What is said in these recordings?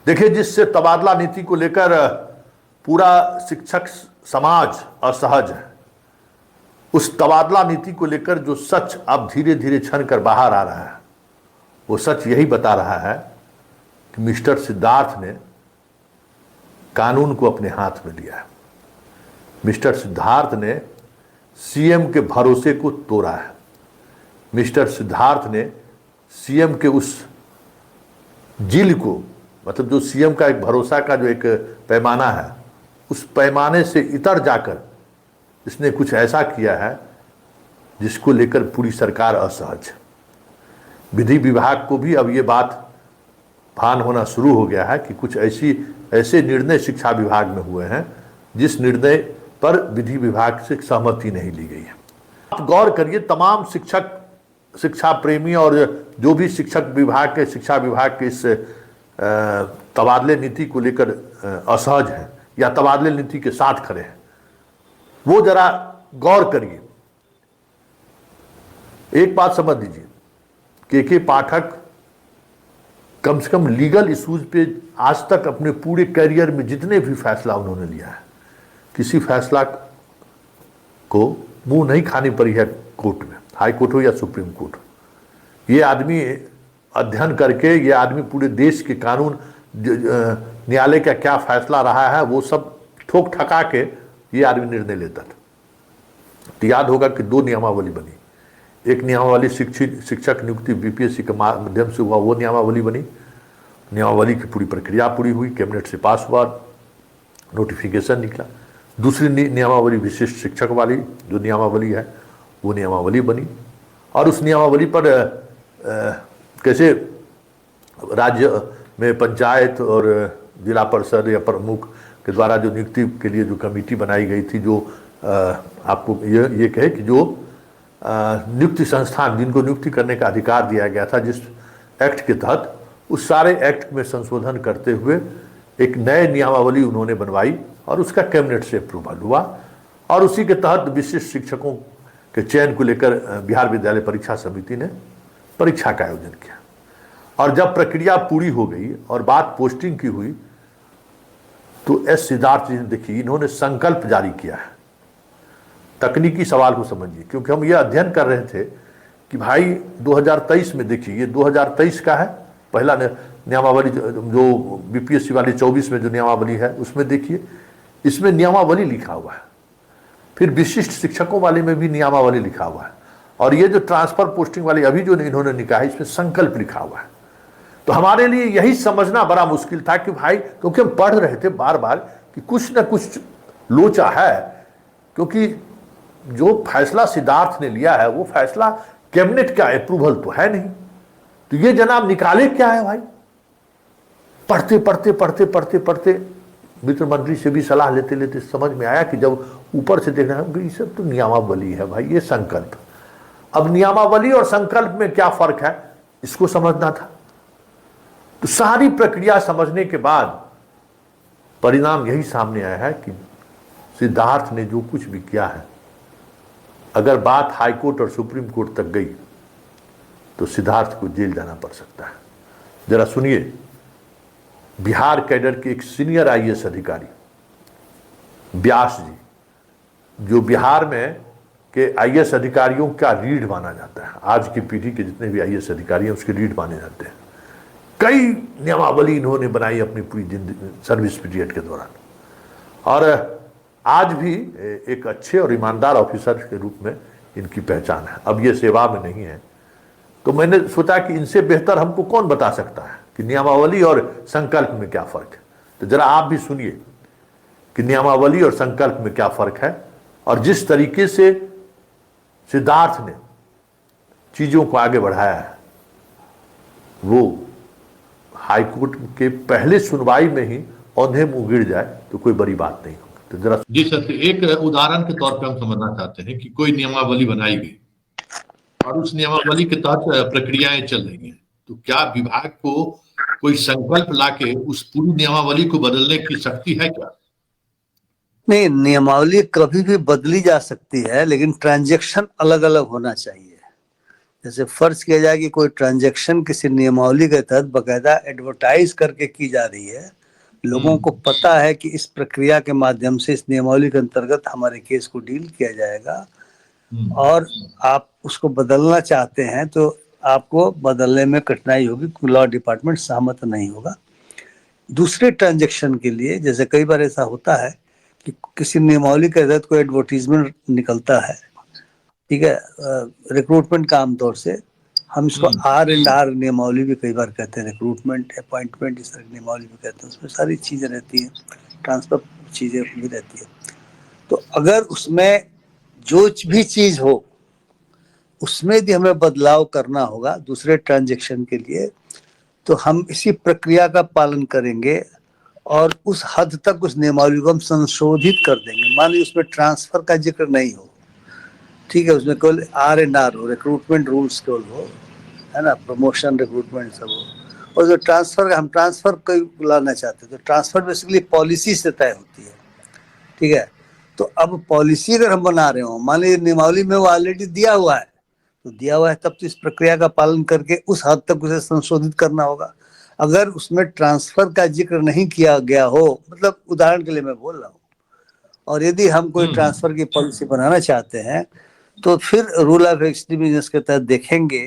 देखिए, जिससे तबादला नीति को लेकर पूरा शिक्षक समाज असहज है, उस तबादला नीति को लेकर जो सच अब धीरे धीरे छन कर बाहर आ रहा है, वो सच यही बता रहा है कि मिस्टर सिद्धार्थ ने कानून को अपने हाथ में लिया है। मिस्टर सिद्धार्थ ने सीएम के भरोसे को तोड़ा है। मिस्टर सिद्धार्थ ने सीएम के उस जिल को, मतलब जो सीएम का एक भरोसा का जो एक पैमाना है, उस पैमाने से इतर जाकर इसने कुछ ऐसा किया है जिसको लेकर पूरी सरकार असहज है। विधि विभाग को भी अब ये बात भान होना शुरू हो गया है कि कुछ ऐसे निर्णय शिक्षा विभाग में हुए हैं जिस निर्णय पर विधि विभाग से सहमति नहीं ली गई है। आप गौर करिए, तमाम शिक्षक, शिक्षा प्रेमी और जो भी शिक्षा विभाग के इस तबादले नीति को लेकर असहज हैं या तबादले नीति के साथ खड़े हैं, वो जरा गौर करिए। एक बात समझ लीजिए, के पाठक कम से कम लीगल इश्यूज पे आज तक अपने पूरे करियर में जितने भी फैसला उन्होंने लिया है, किसी फैसला को मुंह नहीं खानी पड़ी है कोर्ट में, हाई कोर्ट हो या सुप्रीम कोर्ट हो। ये आदमी अध्ययन करके, ये आदमी पूरे देश के कानून, न्यायालय का क्या फैसला रहा है वो सब ठोक ठका के ये आदमी निर्णय लेता था। तो याद होगा कि 2 नियमावली बनी। एक नियमावली शिक्षक नियुक्ति बीपीएससी के माध्यम से हुआ, वो नियमावली बनी। नियमावली की पूरी प्रक्रिया पूरी हुई, कैबिनेट से पास हुआ, नोटिफिकेशन निकला। दूसरी नियमावली विशिष्ट शिक्षक वाली जो नियमावली है, वो नियमावली बनी। और उस नियमावली पर कैसे राज्य में पंचायत और जिला परिषद या प्रमुख के द्वारा जो नियुक्ति के लिए जो कमेटी बनाई गई थी, जो आपको ये कहे कि जो नियुक्ति संस्थान जिनको नियुक्ति करने का अधिकार दिया गया था जिस एक्ट के तहत, उस सारे एक्ट में संशोधन करते हुए एक नए नियमावली उन्होंने बनवाई और उसका कैबिनेट से अप्रूवल हुआ। और उसी के तहत विशिष्ट शिक्षकों के चयन को लेकर बिहार विद्यालय परीक्षा समिति ने परीक्षा का आयोजन किया। और जब प्रक्रिया पूरी हो गई और बात पोस्टिंग की हुई, तो एस सिद्धार्थ जी ने, देखिए, इन्होंने संकल्प जारी किया है। तकनीकी सवाल को समझिए, क्योंकि हम ये अध्ययन कर रहे थे कि भाई 2023 में, देखिए ये 2023 का है पहला नियमावली, जो बीपीएससी वाली 24 में जो नियमावली है उसमें देखिए, इसमें नियमावली लिखा हुआ है। फिर विशिष्ट शिक्षकों वाले में भी नियमावली लिखा हुआ है। और ये जो ट्रांसफर पोस्टिंग वाली अभी जो इन्होंने निकाला है, इसमें संकल्प लिखा हुआ है। तो हमारे लिए यही समझना बड़ा मुश्किल था कि भाई, क्योंकि हम पढ़ रहे थे बार बार कि कुछ ना कुछ लोचा है, क्योंकि जो फैसला सिद्धार्थ ने लिया है वो फैसला कैबिनेट का अप्रूवल तो है नहीं। तो ये जनाब निकाले क्या है भाई? पढ़ते पढ़ते पढ़ते पढ़ते पढ़ते मित्र मंत्री से भी सलाह लेते लेते समझ में आया कि जब ऊपर से देखना है, ये सब तो नियमावली है भाई, ये संकल्प। अब नियमावली और संकल्प में क्या फर्क है, इसको समझना था। तो सारी प्रक्रिया समझने के बाद परिणाम यही सामने आया है कि सिद्धार्थ ने जो कुछ भी किया है, अगर बात हाई कोर्ट और सुप्रीम कोर्ट तक गई तो सिद्धार्थ को जेल जाना पड़ सकता है। जरा सुनिए, बिहार कैडर के एक सीनियर आईएएस अधिकारी व्यास जी, जो बिहार में के आईएएस अधिकारियों का रीढ़ माना जाता है, आज की पीढ़ी के जितने भी आईएएस अधिकारी हैं उसके रीढ़ माने जाते हैं। कई नियमावली इन्होंने बनाई अपनी पूरी सर्विस पीरियड के दौरान, और आज भी एक अच्छे और ईमानदार ऑफिसर के रूप में इनकी पहचान है। अब ये सेवा में नहीं है, तो मैंने सोचा कि इनसे बेहतर हमको कौन बता सकता है कि नियमावली और संकल्प में क्या फर्क है। तो जरा आप भी सुनिए कि नियमावली और संकल्प में क्या फर्क है, और जिस तरीके से सिद्धार्थ ने चीजों को आगे बढ़ाया है, वो हाईकोर्ट के पहले सुनवाई में ही औंधे मुंह गिर जाए तो कोई बड़ी बात नहीं होगी। तो जरा जी सर, एक उदाहरण के तौर पे हम समझना चाहते हैं कि कोई नियमावली बनाई गई और उस नियमावली के तहत प्रक्रियाएं चल रही हैं, तो क्या विभाग को कोई संकल्प लाके उस पूरी नियमावली को बदलने की शक्ति है क्या? नहीं, नियमावली कभी भी बदली जा सकती है, लेकिन ट्रांजैक्शन अलग अलग होना चाहिए। जैसे फर्ज किया जाए कि कोई ट्रांजैक्शन किसी नियमावली के तहत बकायदा एडवर्टाइज करके की जा रही है, लोगों को पता है कि इस प्रक्रिया के माध्यम से इस नियमावली के अंतर्गत हमारे केस को डील किया जाएगा, और आप उसको बदलना चाहते हैं तो आपको बदलने में कठिनाई होगी, लॉ डिपार्टमेंट सहमत नहीं होगा। दूसरे ट्रांजैक्शन के लिए जैसे कई बार ऐसा होता है कि किसी नियमावली के तहत कोई एडवर्टीजमेंट निकलता है, ठीक है, रिक्रूटमेंट का आमतौर से हम इसको R&R नियमावली भी कई बार कहते हैं, रिक्रूटमेंट अपॉइंटमेंट इस तरह नियमावली भी कहते हैं, उसमें सारी चीजें रहती हैं, ट्रांसफर चीजें भी रहती है। तो अगर उसमें जो भी चीज हो उसमें यदि हमें बदलाव करना होगा दूसरे ट्रांजैक्शन के लिए, तो हम इसी प्रक्रिया का पालन करेंगे और उस हद तक उस नियमावली को हम संशोधित कर देंगे। मान लीजिए उसमें ट्रांसफर का जिक्र नहीं हो, ठीक है, उसमें केवल R&R हो, रिक्रूटमेंट रूल्स केवल हो, है ना, प्रमोशन रिक्रूटमेंट सब हो, और जो ट्रांसफर हम ट्रांसफर को लाना चाहते हैं तो ट्रांसफर बेसिकली पॉलिसी से तय होती है, ठीक है। तो अब पॉलिसी अगर हम बना रहे हो, मान लीजिए नियमावली में वो ऑलरेडी दिया हुआ है, तो दिया हुआ है तब तो इस प्रक्रिया का पालन करके उस हद तक उसे संशोधित करना होगा। अगर उसमें ट्रांसफर का जिक्र नहीं किया गया हो, मतलब उदाहरण के लिए मैं बोल रहा हूँ, और यदि हम कोई ट्रांसफर की पॉलिसी बनाना चाहते हैं तो फिर रूल ऑफ एक्सट्रीम बिजनेस के तहत देखेंगे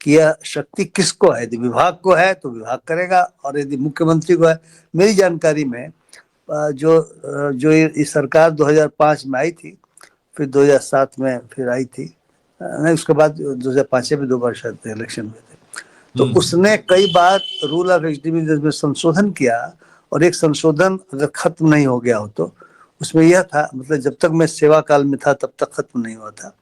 कि यह शक्ति किसको है। यदि विभाग को है तो विभाग करेगा, और यदि मुख्यमंत्री को है। मेरी जानकारी में जो ये सरकार 2005 में आई थी, फिर 2007 में फिर आई थी, नहीं उसके बाद 2005 में 2 बार शायद इलेक्शन में थे, तो उसने कई बार रूल ऑफ एक्सट्रीम बिजनेस में संशोधन किया, और एक संशोधन अगर खत्म नहीं हो गया हो तो उसमें यह था, मतलब जब तक मैं सेवा काल में था तब तक खत्म नहीं हुआ था,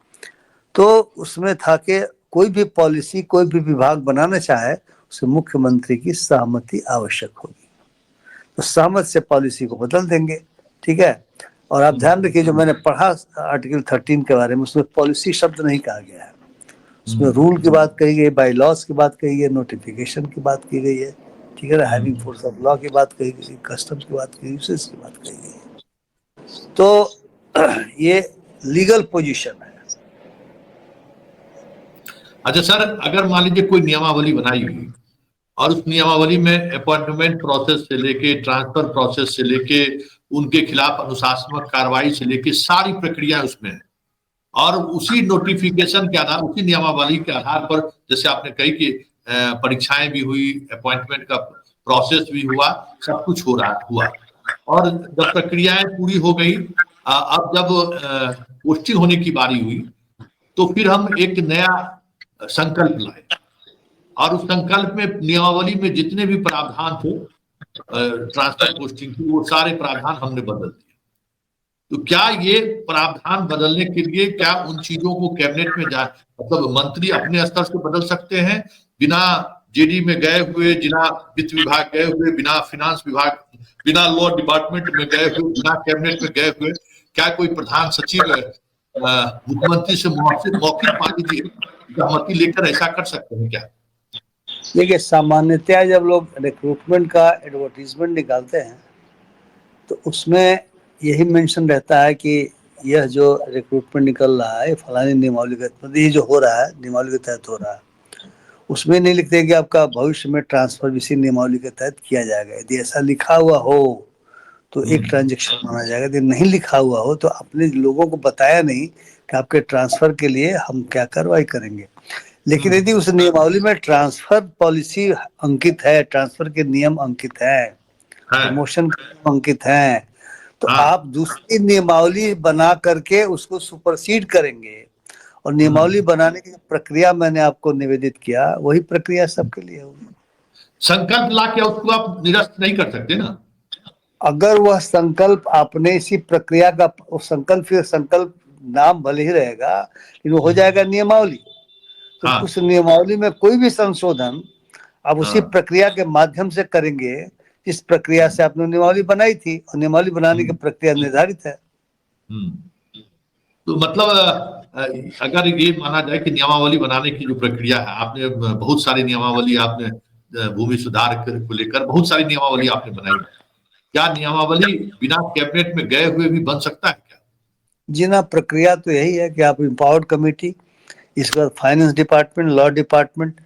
तो उसमें था कि कोई भी पॉलिसी कोई भी विभाग बनाना चाहे उसे मुख्यमंत्री की सहमति आवश्यक होगी, तो सहमत से पॉलिसी को बदल देंगे, ठीक है। और आप ध्यान रखिए, जो मैंने पढ़ा आर्टिकल 13 के बारे में, उसमें पॉलिसी शब्द नहीं कहा गया है, उसमें रूल की बात कही गई, बाई लॉज की बात कही गई, नोटिफिकेशन की बात की गई है, ठीक है ना, हैविंग फोर्स ऑफ लॉ की बात कही गई, कस्टम्स की बात कही, यूसेज की बात कही गई। तो ये लीगल पोजीशन है। अच्छा सर, अगर मान लीजिए कोई नियमावली बनाई हुई और उस नियमावली में अपॉइंटमेंट प्रोसेस से लेके ट्रांसफर प्रोसेस से लेके उनके खिलाफ अनुशासनात्मक कार्रवाई से लेके सारी प्रक्रिया उसमें है, और उसी नोटिफिकेशन के आधार, उसी नियमावली के आधार पर, जैसे आपने कही कि परीक्षाएं भी हुई, अपॉइंटमेंट का प्रोसेस भी हुआ, सब कुछ हुआ, और जब प्रक्रियाएं पूरी हो गई, अब जब पोस्टिंग होने की बारी हुई, तो फिर हम एक नया संकल्प लाए, और उस संकल्प में नियमावली में जितने भी प्रावधान थे ट्रांसफर पोस्टिंग की, वो सारे प्रावधान हमने बदल दिए। तो क्या ये प्रावधान बदलने के लिए क्या उन चीजों को कैबिनेट में मतलब मंत्री अपने स्तर से बदल सकते हैं, बिना जेडी में गए हुए, बिना वित्त विभाग गए हुए, बिना फिनांस विभाग, बिना लॉ डिपार्टमेंट में गए हुए, बिना कैबिनेट में गए हुए? क्या कोई प्रधान सचिव मुख्यमंत्री से मौखिक मान लीजिए सहमति लेकर ऐसा कर सकते हैं क्या? देखिए, सामान्यतया जब लोग रिक्रूटमेंट का एडवर्टीजमेंट निकालते हैं तो उसमें यही मेंशन रहता है कि यह जो रिक्रूटमेंट निकल रहा है फलानी नियमावली के तहत, ये जो हो रहा है नियमावली के तहत हो रहा है, उसमें नहीं लिखते कि आपका भविष्य में ट्रांसफर इसी नियमावली के तहत किया जाएगा। यदि ऐसा लिखा हुआ हो तो एक ट्रांजेक्शन माना जाएगा, यदि नहीं लिखा हुआ हो तो अपने लोगों को बताया नहीं कि आपके ट्रांसफर के लिए हम क्या कार्रवाई करेंगे। लेकिन यदि उस नियमावली में ट्रांसफर पॉलिसी अंकित है, ट्रांसफर के नियम अंकित है, प्रमोशन के नियम अंकित हैं, तो आप दूसरी नियमावली बना करके उसको सुपरसीड करेंगे, और नियमावली बनाने की प्रक्रिया मैंने आपको निवेदित किया वही प्रक्रिया सबके लिए होगी। संकल्प ला के उसको आप निरस्त नहीं कर सकते ना। अगर वह संकल्प आपने इसी प्रक्रिया का संकल्प, फिर संकल्प नाम भले ही रहेगा लेकिन वो हो जाएगा नियमावली, तो उस नियमावली में कोई भी संशोधन आप उसी प्रक्रिया के माध्यम से करेंगे जिस प्रक्रिया से आपने नियमावली बनाई थी, और नियमावली बनाने की प्रक्रिया निर्धारित है। तो मतलब अगर ये माना जाए कि नियमावली बनाने की जो प्रक्रिया है, आपने बहुत सारी नियमावली, आपने भूमि सुधार को लेकर बहुत सारी नियमावली आपने बनाई, क्या नियमावली बिना कैबिनेट में गए हुए भी बन सकता है क्या? जी ना, प्रक्रिया तो यही है कि आप इम्पावर्ड कमेटी इसके बाद फाइनेंस डिपार्टमेंट, लॉ डिपार्टमेंट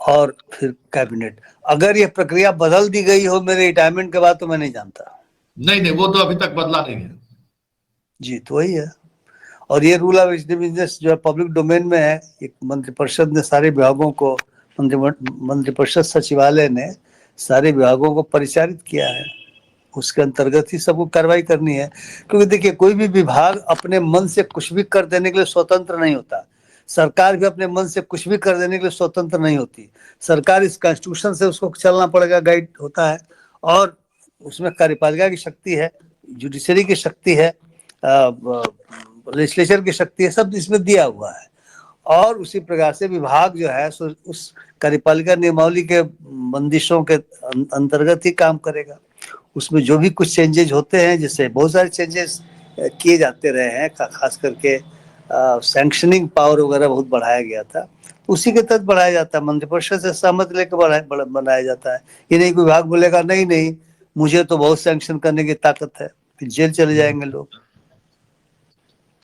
और फिर कैबिनेट। अगर ये प्रक्रिया बदल दी गई हो मेरे रिटायरमेंट के बाद तो मैं नहीं जानता। नहीं नहीं, वो तो अभी तक बदला नहीं है। जी, तो वही है। और ये रूल ऑफ बिजनेस जो है पब्लिक डोमेन में है। एक मंत्रिपरिषद ने सारे विभागों को, मंत्रिपरिषद सचिवालय ने सारे विभागों को परिचालित किया है, उसके अंतर्गत ही सबको कार्रवाई करनी है। क्योंकि देखिए, कोई भी विभाग अपने मन से कुछ भी कर देने के लिए स्वतंत्र नहीं होता। सरकार भी अपने मन से कुछ भी कर देने के लिए स्वतंत्र नहीं होती। सरकार इस कॉन्स्टिट्यूशन से उसको चलना पड़ेगा, गाइड होता है। और उसमें कार्यपालिका की शक्ति है, जुडिशरी की शक्ति है, लेजिस्लेचर की शक्ति है, सब इसमें दिया हुआ है। और उसी प्रकार से विभाग जो है सो उस कार्यपालिका नियमावली के बंदिशों के अंतर्गत ही काम करेगा। उसमें जो भी कुछ चेंजेज होते हैं, जैसे बहुत सारे चेंजेस किए जाते रहे हैं, खास करके सैंक्शनिंग पावर वगैरह बहुत बढ़ाया गया था, उसी के तहत बढ़ाया जाता है। मंत्रिपरिषद से सहमति लेकर बनाया जाता है। ये नहीं, विभाग बोलेगा नहीं नहीं मुझे तो बहुत सैंक्शन करने की ताकत है, फिर जेल चले जाएंगे लोग।